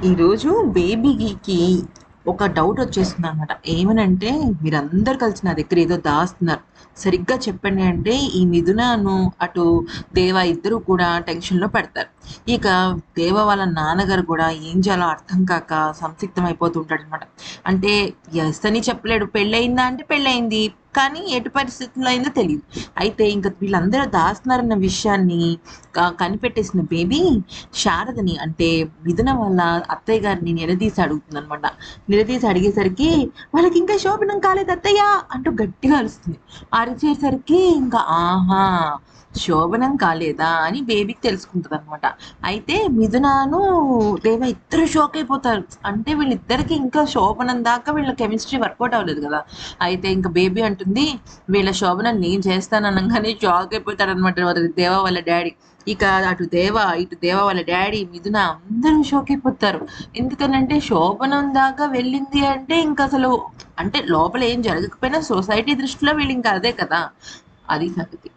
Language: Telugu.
ఈరోజు బేబీకి ఒక డౌట్ వచ్చేస్తుంది అనమాట. ఏమనంటే, మీరందరు కలిసి నా దగ్గర ఏదో దాస్తున్నారు. సరిగ్గా చెప్పండి అంటే, ఈ మిథునను, అటు దేవ ఇద్దరు కూడా టెన్షన్‌లో పడతారు. ఇక దేవ వాళ్ళ నాన్నగారు కూడా ఏం చేయాలో అర్థం కాక సంసిగ్ధం అయిపోతూ ఉంటాడనమాట. అంటే యెస్ అని చెప్పలేడు. పెళ్ళయిందా అంటే పెళ్ళయింది. కానీ ఎటు పరిస్థితుల్లో అయిందో తెలీదు. అయితే ఇంక వీళ్ళందరూ దాస్తున్నారన్న విషయాన్ని కనిపెట్టేసిన బేబీ శారదని అంటే మిథున వాళ్ళ అత్తయ్య గారిని నిలదీసి అడుగుతుందనమాట. నిలదీసి అడిగేసరికి వాళ్ళకి ఇంకా శోభనం కాలేదు అత్తయ్య అంటూ గట్టిగా అరుస్తుంది. అరిచేసరికి ఇంకా ఆహా! శోభనం కాలేదా అని బేబీకి తెలుసుకుంటది అనమాట. అయితే మిథునాను దేవ ఇద్దరు షాక్ అయిపోతారు. అంటే వీళ్ళిద్దరికి ఇంకా శోభనం దాకా వీళ్ళ కెమిస్ట్రీ వర్కౌట్ అవ్వలేదు కదా. అయితే ఇంకా బేబీ అంటుంది, వీళ్ళ శోభనం నేను చేస్తాను అనగానే షాక్ అయిపోతాడనమాట దేవ వాళ్ళ డాడీ. ఇక ఇటు దేవ వాళ్ళ డాడీ, మిథున అందరూ షాక్ అయిపోతారు. ఎందుకనంటే శోభనం దాకా వెళ్ళింది అంటే ఇంక అసలు అంటే లోపల ఏం జరగకపోయినా సొసైటీ దృష్టిలో వీళ్ళు ఇంకా అదే కదా. అది సంగతి.